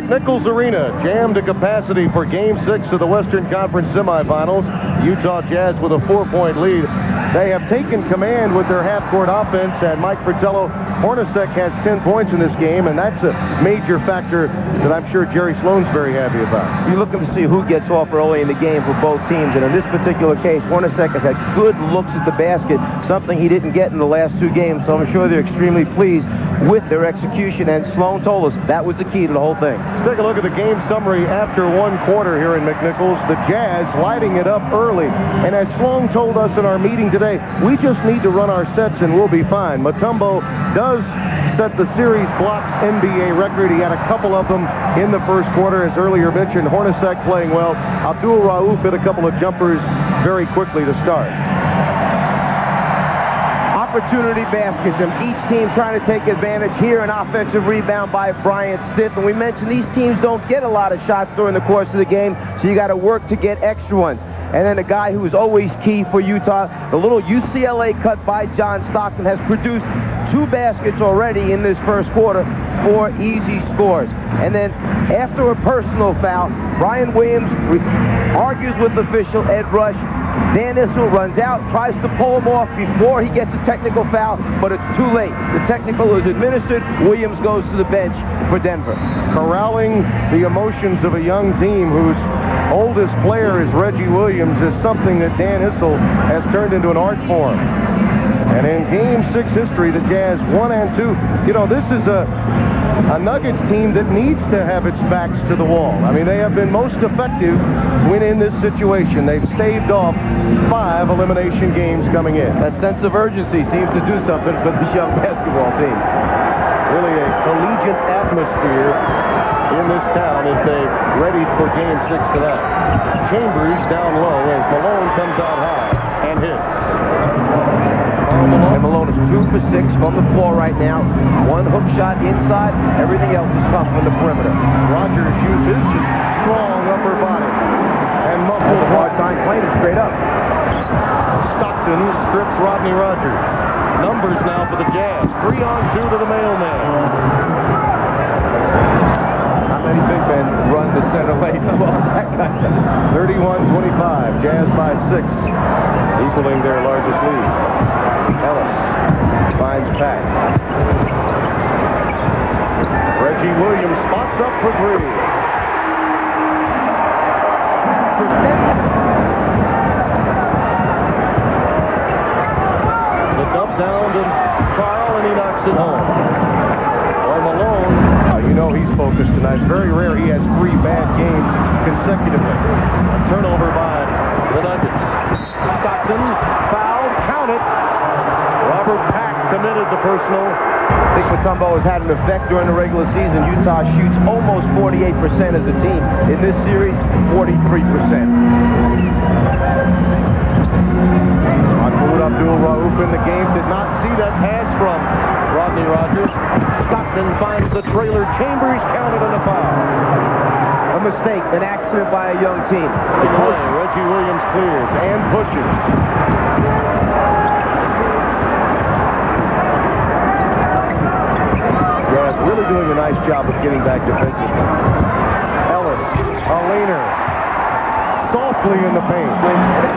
McNichols Arena jammed to capacity for Game 6 of the Western Conference semifinals. Utah Jazz with a 4-point lead. They have taken command with their half-court offense, and Mike Fratello, Hornacek has 10 points in this game, and that's a major factor that I'm sure Jerry Sloan's very happy about. You're looking to see who gets off early in the game for both teams, and in this particular case, Hornacek has had good looks at the basket, something he didn't get in the last 2 games, so I'm sure they're extremely pleased with their execution, and Sloan told us that was the key to the whole thing. Let's take a look at the game summary after 1 quarter here in McNichols. The Jazz lighting it up early, and as Sloan told us in our meeting today, we just need to run our sets and we'll be fine. Mutombo does set the series blocks NBA record. He had a couple of them in the first quarter, as earlier mentioned. Hornacek playing well. Abdul Rauf hit a couple of jumpers very quickly to start. Opportunity baskets, and each team trying to take advantage here. An offensive rebound by Bryant Stith, and we mentioned these teams don't get a lot of shots during the course of the game, so you got to work to get extra ones. And then the guy who is always key for Utah, the little UCLA cut by John Stockton, has produced 2 baskets already in this first quarter, 4 easy scores. And then after a personal foul, Brian Williams argues with official Ed Rush. Dan Issel runs out, tries to pull him off before he gets a technical foul, but it's too late. The technical is administered. Williams goes to the bench for Denver. Corralling the emotions of a young team whose oldest player is Reggie Williams is something that Dan Issel has turned into an art form. And in Game 6 history, the Jazz 1 and 2. You know, this is a Nuggets team that needs to have its backs to the wall. I mean, they have been most effective when in this situation. They've staved off 5 elimination games coming in. That sense of urgency seems to do something for this young basketball team. Really a collegiate atmosphere in this town as they ready for Game 6 tonight. Chambers down low as Malone comes out high and hits. And Malone is 2 for 6 from the floor right now. 1 hook shot inside. Everything else is come from the perimeter. Rogers uses his strong upper body and has a hard time playing it straight up. Stockton strips Rodney Rogers. Numbers now for the Jazz. 3-on-2 to the mailman. How many big men run the center lane? 31-25. Jazz by 6, equaling their largest lead. Ellis finds Pack. Reggie Williams spots up for 3. The dump down to Carl, and he knocks it home. Or Malone, you know he's focused tonight. Very rare he has 3 bad games consecutively. A turnover by the Nuggets. Stockton fouled, count it. Robert Pack committed the personal. I think Mutombo has had an effect during the regular season. Utah shoots almost 48% as a team. In this series, 43%. Mahmoud Abdul Rauf in the game did not see that pass from Rodney Rogers. Stockton finds the trailer. Chambers counted on the foul. A mistake, an accident by a young team. Reggie Williams clears and pushes. Really doing a nice job of getting back defensively. Ellis, a leaner, softly in the paint.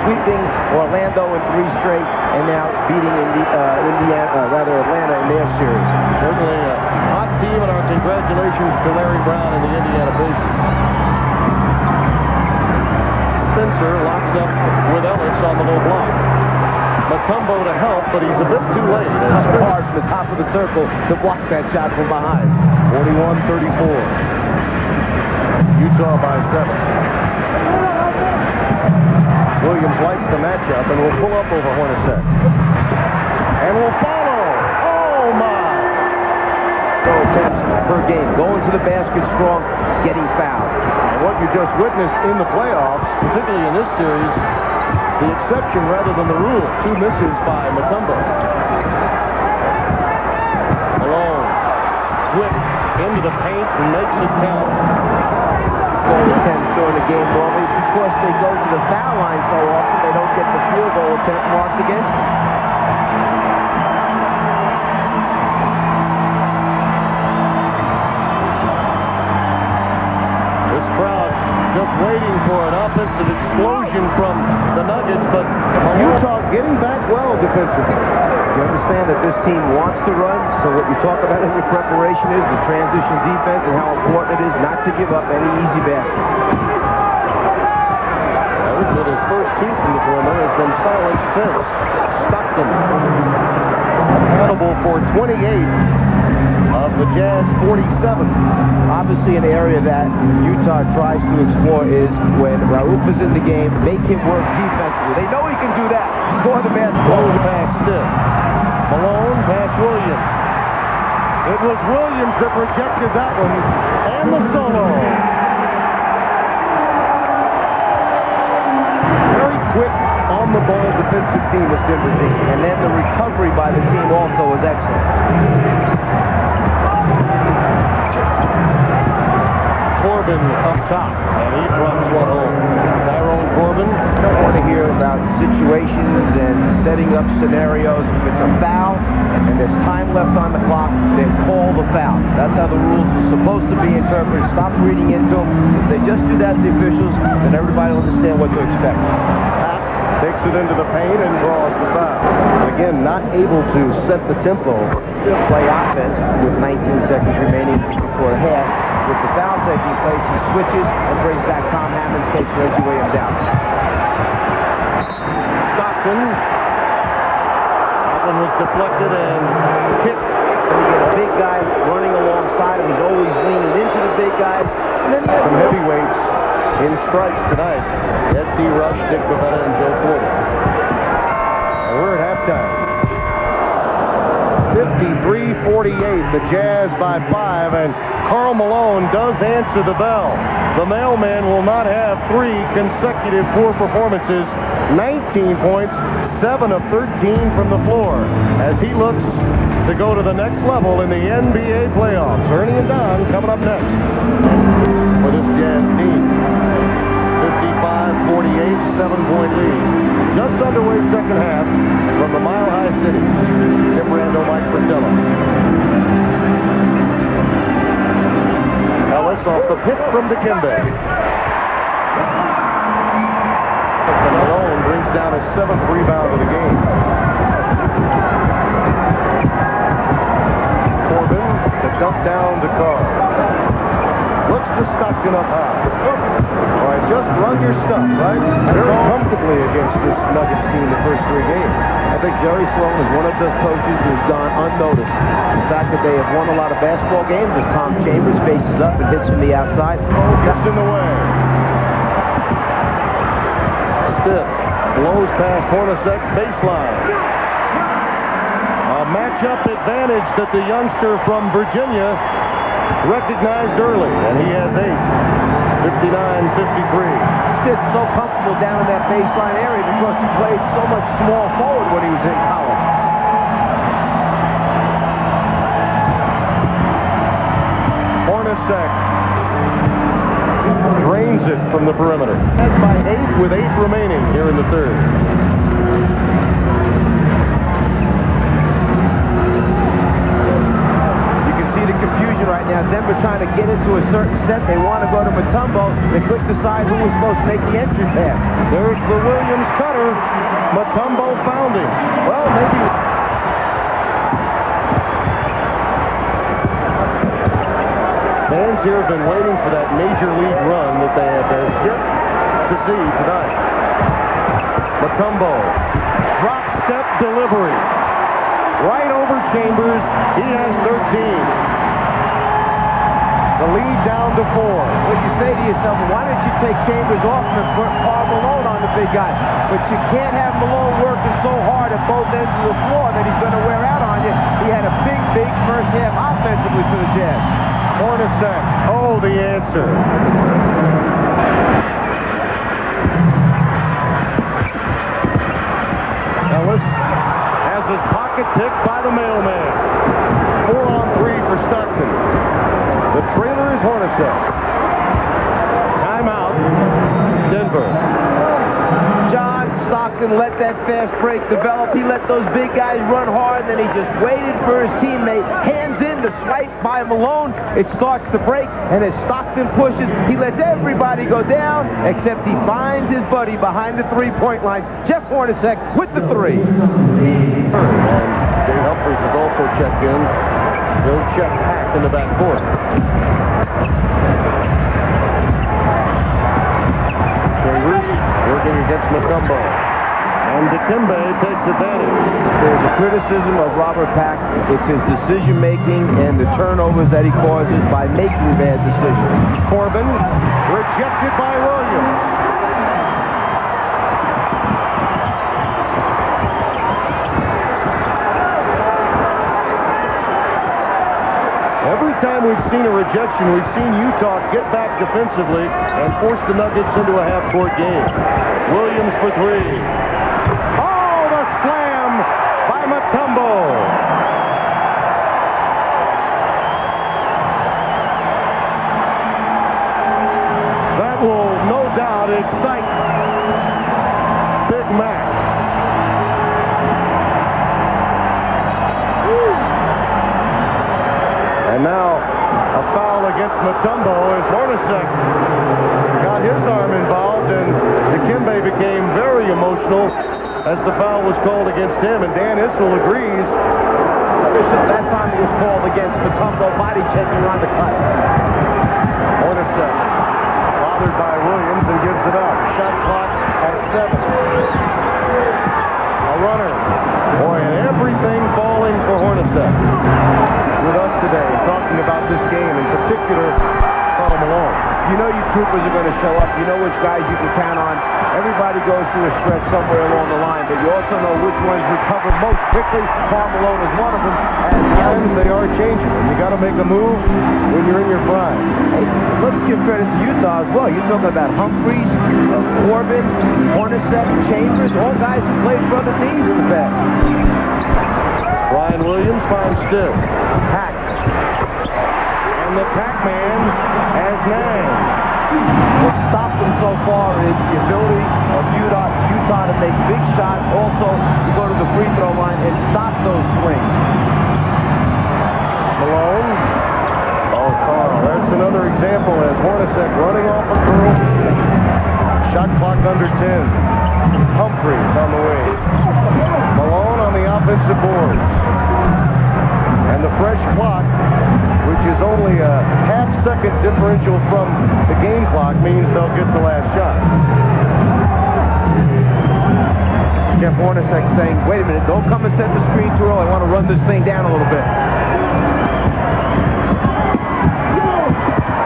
Sweeping Orlando in 3 straight, and now beating Atlanta in their series. Certainly a hot team, and our congratulations to Larry Brown and the Indiana Pacers. Spencer locks up with Ellis on the low block. Mutombo to help, but he's a bit too late. Hard from the top of the circle to block that shot from behind. 41-34. Utah by 7. Williams likes the matchup and will pull up over Hornacek. And will follow. Oh, my. So attempts per game. Going to the basket strong, getting fouled. And what you just witnessed in the playoffs, particularly in this series, the exception rather than the rule. 2 misses by Mutombo. Malone, quick, into the paint and makes it count. Goal attempts during the game normally because they go to the foul line so often they don't get the field goal attempt marked against them. waiting for an offensive explosion from the Nuggets, but Utah getting back well defensively. You understand that this team wants to run, so what you talk about in your preparation is the transition defense and how important it is not to give up any easy baskets. With his first two from the perimeter has been silenced since. Stockton accountable for 28 of the Jazz 47. Obviously an area that Utah tries to explore is when Raouf is in the game, make him work defensively. They know he can do that. Score the basketball. Malone pass stiff. Malone pass Williams. It was Williams that rejected that one. And the solo. Very quick on the ball defensive team is Denver team. And then the recovery by the team also was excellent. Corbin up top, and he drops one home. Tyrone Corbin. Don't want to hear about situations and setting up scenarios. If it's a foul and there's time left on the clock, then call the foul. That's how the rules are supposed to be interpreted. Stop reading into them. If they just do that to the officials, then everybody will understand what to expect. Takes it into the paint and draws the foul. Again, not able to set the tempo. Play offense with 19 seconds remaining before the half. With the foul taking place, he switches and brings back Tom Hammonds, takes Reggie Williams out. Stockton. That one was deflected and kicked. And you get a big guy running alongside him. He's always leaning into the big guys. And then some heavyweights in stripes tonight. Ed T. Rush, Dick Bavetta, and Joe Porter. And we're at halftime. 53-48, the Jazz by 5, and Karl Malone does answer the bell. The mailman will not have 3 consecutive poor performances. 19 points, 7 of 13 from the floor, as he looks to go to the next level in the NBA playoffs. Ernie and Don coming up next for this Jazz team. 55-48, 7-point lead. Just underway second half from the Mile High City. Tim Rando, Mike Fratello. Ellis off the pick from Dikembe. Malone brings down his 7th rebound of the game. Corbin, the dump down to Carr. Looks to Stockton up high. All right, just run your stuff, right? Very comfortably against this Nuggets team the first 3 games. I think Jerry Sloan is one of those coaches who's gone unnoticed. The fact that they have won a lot of basketball games as Tom Chambers faces up and hits from the outside. Oh, gets in the way. Stiff. Blows past Hornacek baseline. A matchup advantage that the youngster from Virginia recognized early, and he has 8. 59-53. Stitt's so comfortable down in that baseline area because he played so much small forward when he was in college. Hornacek drains it from the perimeter. That's by 8 with 8 remaining here in the third. Confusion right now. Denver trying to get into a certain set. They want to go to Mutombo. They couldn't decide who was supposed to make the entry pass. There's the Williams cutter. Mutombo found him. Well, maybe. Fans here have been waiting for that major league run that they have yet to see tonight. Mutombo. Drop step delivery. Right over Chambers. He has 13. The lead down to 4. Well, you say to yourself, why didn't you take Chambers off and put Karl Malone on the big guy? But you can't have Malone working so hard at both ends of the floor that he's going to wear out on you. He had a big first half offensively for the Jazz. Hornacek. Oh, the answer. Ellis has his pocket picked by the mailman. 4-on-3 for Stockton. The trailer is Hornacek. Timeout, Denver. John Stockton and let that fast break develop. He let those big guys run hard, then he just waited for his teammate. Hands in, the swipe by Malone. It starts to break, and as Stockton pushes, he lets everybody go down, except he finds his buddy behind the three-point line. Jeff Hornacek with the three. And Jay Humphries is also checked in. He'll check Hack in the backcourt. Chambers working against Mutombo. And Dikembe takes advantage. There's a criticism of Robert Pack. It's his decision-making and the turnovers that he causes by making bad decisions. Corbin rejected by Williams. Every time we've seen a rejection, we've seen Utah get back defensively and force the Nuggets into a half-court game. Williams for three. Oh, the slam by Mutombo. That will no doubt excite Big Mac. And now a foul against Mutombo as Hornacek got his arm involved, and Dikembe became very emotional as the foul was called against him, and Dan Issel agrees. That time it was called against Mutombo, body checking on the cut. Hornacek bothered by Williams and gives it up. Shot clock at 7. A runner. Boy, and everything falling for Hornacek. With us today, talking about this game, in particular, Karl Malone. You know your troopers are going to show up. You know which guys you can count on. Everybody goes through a stretch somewhere along the line, but you also know which ones recover most quickly. Karl Malone is one of them. At times they are changing. You got to make a move when you're in your prime. Hey, let's give credit to Utah as well. You're talking about Humphries, Corbin, Hornacek, Chambers, all guys who played for other teams in the past. Brian Williams finds Stiff. Hack. And the Pac-Man has 9. What stopped them so far is the ability of Utah to make big shots, also to go to the free throw line and stop those swings. Malone. Oh, Carl. That's another example as Hornacek running off a curl. Shot clock under 10. Humphries on the wing. Malone on the offensive boards. And the fresh clock, which is only a half-second differential from the game clock, means they'll get the last shot. Jeff Hornacek saying, wait a minute, don't come and set the screen too early. I want to run this thing down a little bit.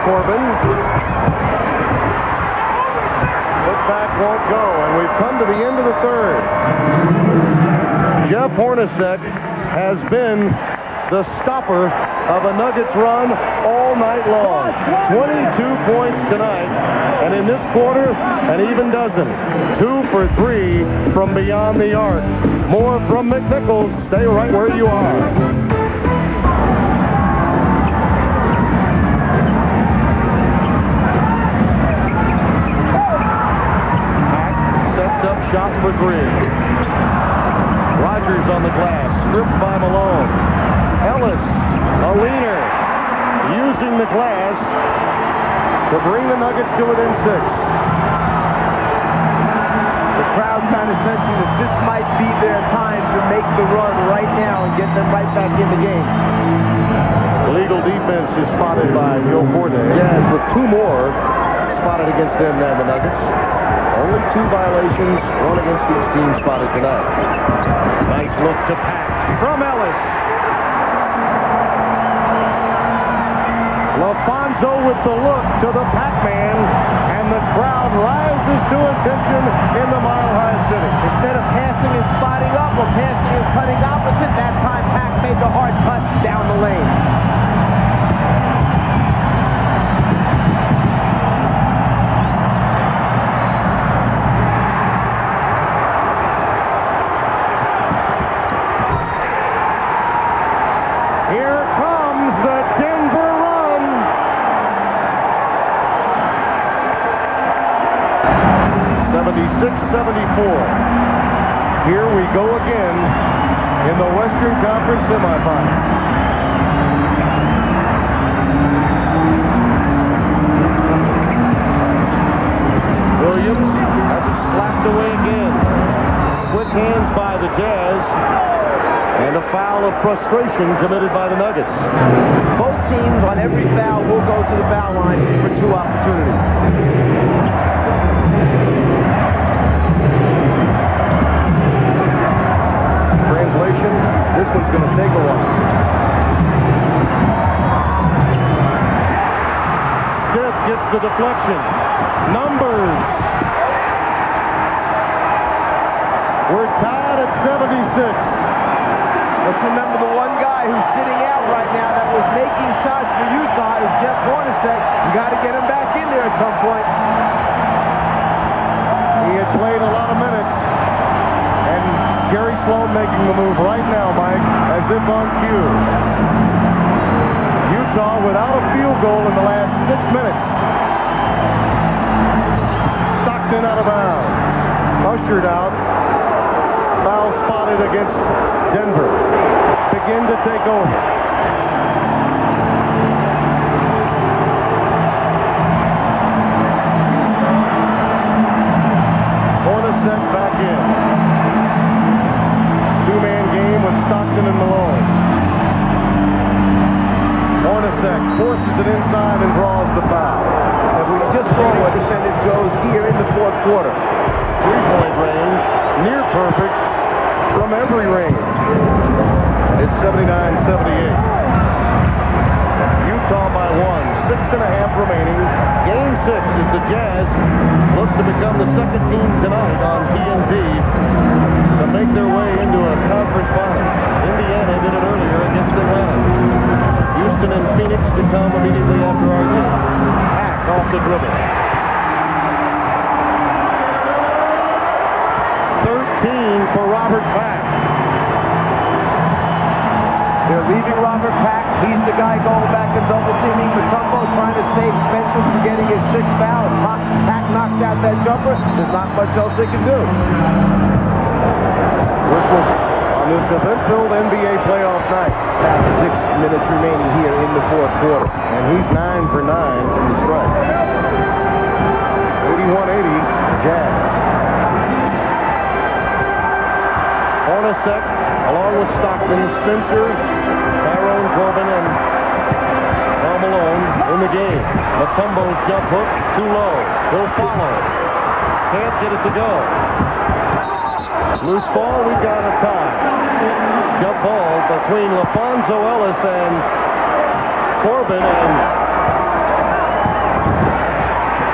Corbin. Put back won't go, and we've come to the end of the third. Jeff Hornacek has been the stopper of a Nuggets run all night long. 22 points tonight, and in this quarter, an even dozen. 2 for 3 from beyond the arc. More from McNichols. Stay right where you are. Sets up shot for 3. Rogers on the glass, stripped by Malone. Ellis, a leaner, using the glass to bring the Nuggets to within 6. The crowd kind of sensing that this might be their time to make the run right now and get them right back in the game. Illegal defense is spotted by Joe Forte. Jazz with 2 more spotted against them than the Nuggets. Only 2 violations, 1 against each team spotted tonight. Nice look to Pack from Ellis. LaFonso with the look to the Pac-Man, and the crowd rises to attention in the Mile High City. Instead of passing and spotting up or passing and cutting opposite, that time Pack made the hard cut down the lane. Here comes the Denver run. 76-74. go again in the Western Conference semifinal. Williams has it slapped away again. Quick hands by the Jazz. And a foul of frustration committed by the Nuggets. Both teams on every foul will go to the foul line for 2 opportunities. Translation, this one's going to take a while. Smith gets the deflection. Numbers. We're tied at 76. Let's remember the one guy who's sitting out right now that was making shots for Utah is Jeff Hornacek. You got to get him back in there at some point. He had played a lot of minutes. And Jerry Sloan making the move right now, Mike, as if on cue. Utah without a field goal in the last 6 minutes. Stockton out of bounds. Ushered out. Foul spotted against Denver. Begin to take over. Hornacek back in. 2-man game with Stockton and Malone. Hornacek forces it inside and draws the foul. And we just saw what percentage goes here in the fourth quarter. 3-point range, near perfect From every range. It's 79-78. Utah by 1. 6.5 remaining. Game 6 as the Jazz look to become the second team tonight on TNT to make their way into a conference final. Indiana did it earlier against Atlanta. Houston and Phoenix to come immediately after our game. Hack off the dribble. 13 for Robert Pack. They're leaving Robert Pack. He's the guy going back and double teaming Mutombo, trying to save Spencer from getting his 6th foul. Pack knocked out that jumper. There's not much else they can do. Whistle on this event-filled NBA playoff night. About 6 minutes remaining here in the fourth quarter. And he's 9 for 9 from the strike. 81-80, Jazz. Hornacek, along with Stockton, Spencer, Tyrone Corbin, and Karl Malone in the game. Mutombo's jump hook, too low. He'll follow. Can't get it to go. Loose ball, we got a tie. Jump ball between LaFonso Ellis and Corbin, and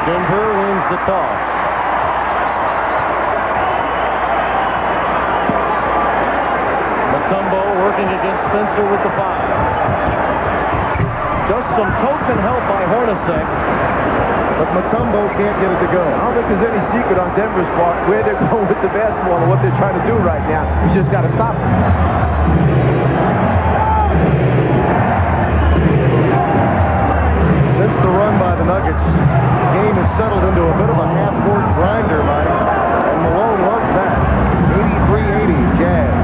Denver wins the toss. Mutombo working against Spencer with the foul. Just some token help by Hornacek. But Mutombo can't get it to go. I don't think there's any secret on Denver's part where they're going with the basketball and what they're trying to do right now. You just got to stop them. Since the run by the Nuggets, the game has settled into a bit of a half-court grinder, Mike. And Malone loves that. 83-80, Jazz.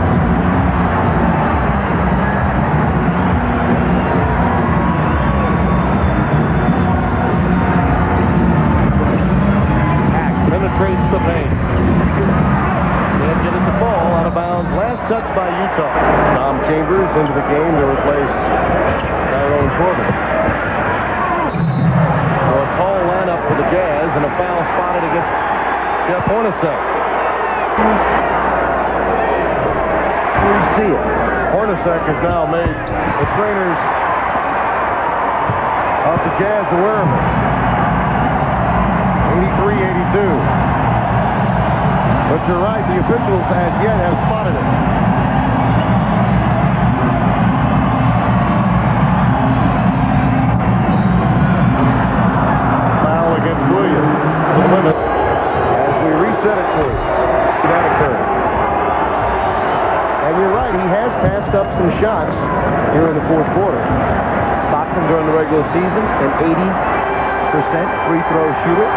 Penetrates the paint. Can't get it to fall. Out of bounds. Last touch by Utah. Tom Chambers into the game to replace Tyrone Corbin. So a tall lineup for the Jazz and a foul spotted against Jeff Hornacek. You see it. Hornacek has now made the trainers of the Jazz aware of it. 83-82. But you're right, the officials as yet have spotted it. Foul against Williams to the limit as we reset it for you. That occurred. And you're right, he has passed up some shots here in the fourth quarter. Stockton during the regular season, an 80% free throw shooter.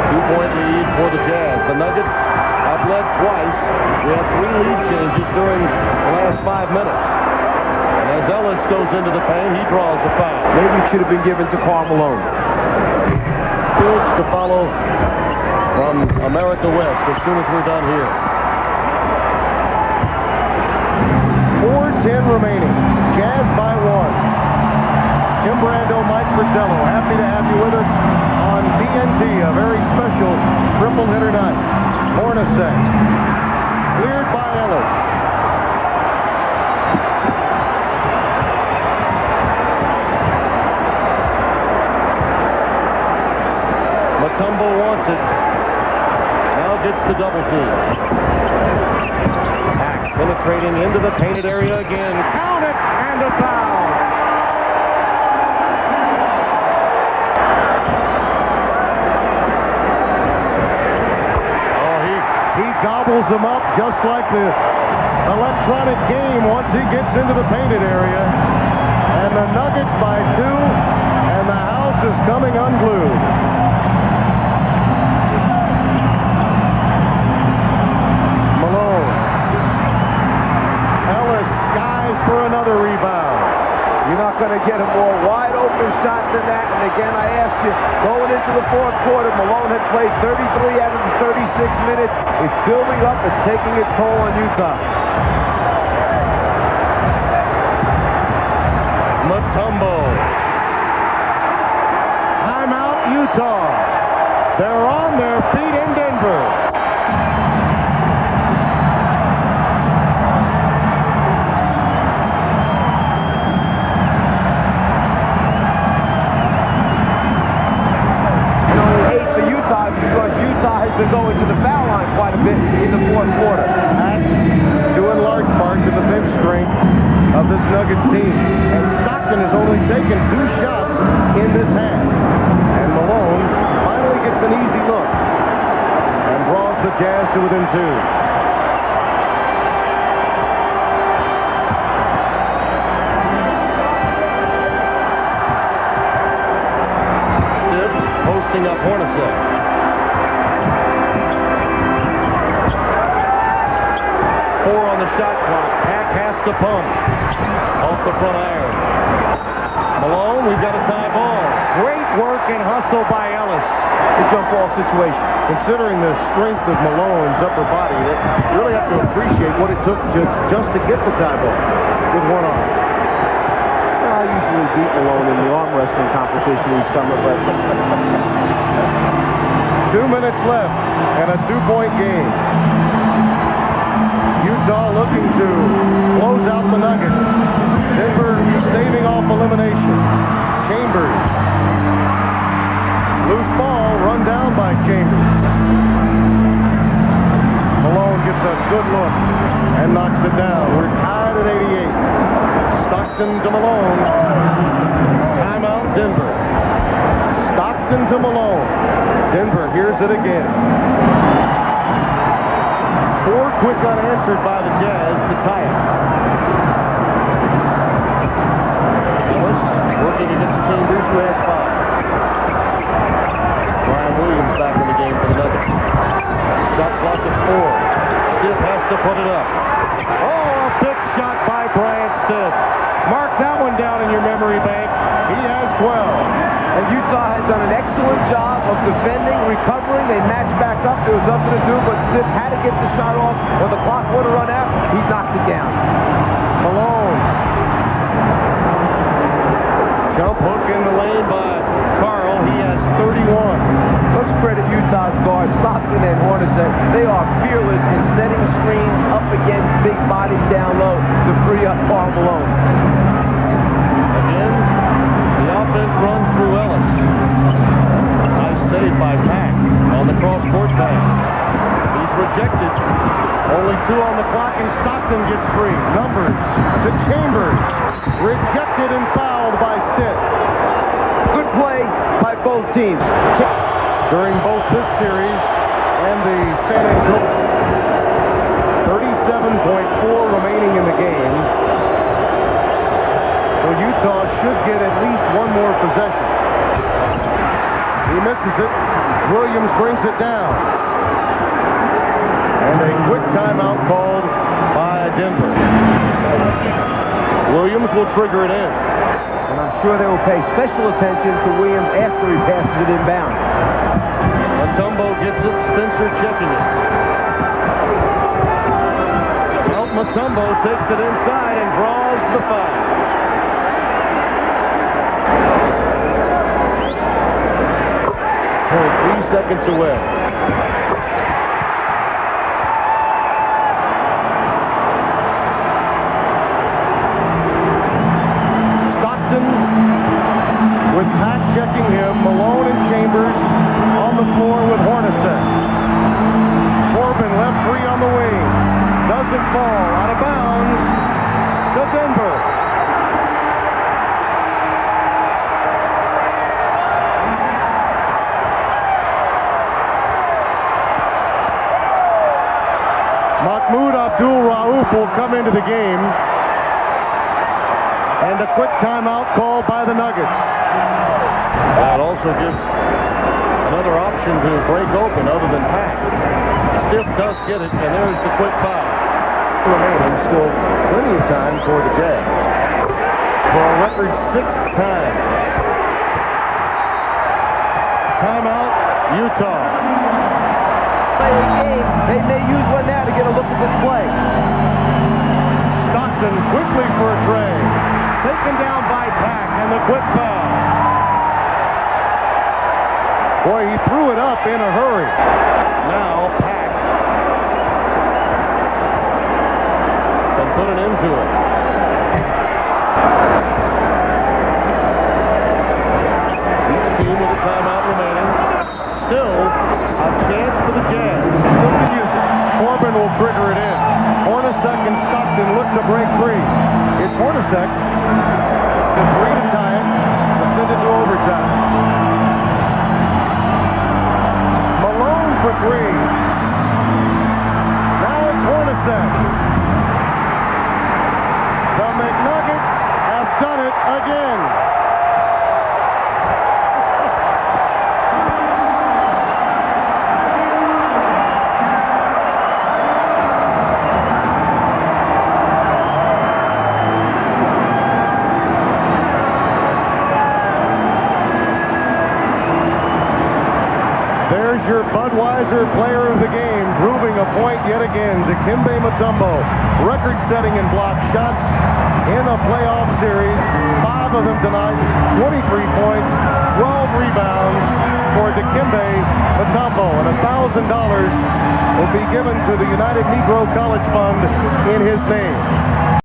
2-point lead for the Jazz. The Nuggets out have led twice. We had 3 lead changes during the last 5 minutes. And as Ellis goes into the paint, he draws the foul. Maybe it should have been given to Karl Malone. Fields to follow from America West as soon as we're done here. 4:10 remaining. Jazz by 1. Tim Brando, Mike Fratello, happy to have you with us on TNT, a very special triple hitter night. Hornacek, cleared by Ellis. Mutombo wants it. Now gets the double team. Pack penetrating into the painted area again. Count it, and a foul. He gobbles them up just like the electronic game once he gets into the painted area. And the Nuggets by 2, and the house is coming unglued. Malone. Ellis skies for another rebound. You're not going to get a more wide-open shot than that. And again, I ask you, going into the fourth quarter, Malone had played 33 out of the 36 minutes. It's building up. It's taking its toll on Utah. Mutombo. Timeout, Utah. They're on their feet in Denver. Because Utah has been going to the foul line quite a bit in the fourth quarter. That's due in large part to the bench strength of this Nuggets team. And Stockton has only taken 2 shots in this half. And Malone finally gets an easy look and draws the Jazz to within 2. Posting up Hornacek. 4 on the shot clock. Pack has to pump. Off the front iron. Malone, we've got a tie ball. Great work and hustle by Ellis. The jump ball situation. Considering the strength of Malone's upper body, you really have to appreciate what it took just to get the tie ball with one arm. I usually beat Malone in the arm wrestling competition each summer, but 2 minutes left and a 2-point game. Utah looking to close out the Nuggets. Denver staving off elimination. Chambers. Loose ball run down by Chambers. Malone gets a good look and knocks it down. We're tied at 88. Stockton to Malone. Timeout, Denver. Stockton to Malone. Denver hears it again. 4 quick unanswered by the Jazz to tie it. Ellis working against Chambers, who has 5. Brian Williams back in the game for the Nuggets. Shot clock at 4. Stiff has to put it up. Oh, a big shot by Bryant Stiff. Mark that one down in your memory bank. He has 12. And Utah has done an excellent job of defending, recovering. They matched back up. There was nothing to do, but Stiff had to get the shot off. When the clock would have run out, he knocked it down. Malone. Jump hook in the lane by Karl. He has 31. Let's credit Utah's guards, Stockton and Hornacek. They are fearless in setting screens up against big bodies down low to free up Karl Malone. Again, the offense runs through Ellis. Nice save by Pack on the cross-court pass. He's rejected. Only 2 on the clock, and Stockton gets free. Numbers to Chambers. Rejected and fouled by Stitt. Good play by both teams. During both this series and the San Antonio. 37.4 remaining in the game. So Utah should get at least 1 more possession. He misses it. Williams brings it down. And a quick timeout called by Denver. Williams will trigger it in. And I'm sure they will pay special attention to Williams after he passes it inbound. Mutombo gets it. Spencer checking it. Well, Mutombo takes it inside and draws the foul. Only 3 seconds away. With Pack checking him, Malone and Chambers on the floor with Hornacek. Corbin left three on the wing. Doesn't fall. Out of bounds to Denver. Mahmoud Abdul-Rauf will come into the game. And a quick timeout called by the Nuggets. That also gives another option to break open other than Pack. Stiff does get it, and there's the quick foul. Remaining, still plenty of time for the Jazz. For a record 6th time. Timeout, Utah. Play a game. They may use one now to get a look at this play. Stockton quickly for a tray. Taken down by Pack, and the quick foul. Boy, he threw it up in a hurry. Now Pack can put an end to it. Each team with a timeout remaining. Still a chance for the Jazz. Still to use it. Corbin will trigger it in. Hornacek and Stockton look to break free. It's Hornacek. The three to tie it. To send it to overtime. Malone for three. Now it's Hornacek. The McNuggets have done it again. There's your Budweiser player of the game, proving a point yet again. Dikembe Mutombo, record-setting in block shots in a playoff series. 5 of them tonight, 23 points, 12 rebounds for Dikembe Mutombo. And $1,000 will be given to the United Negro College Fund in his name.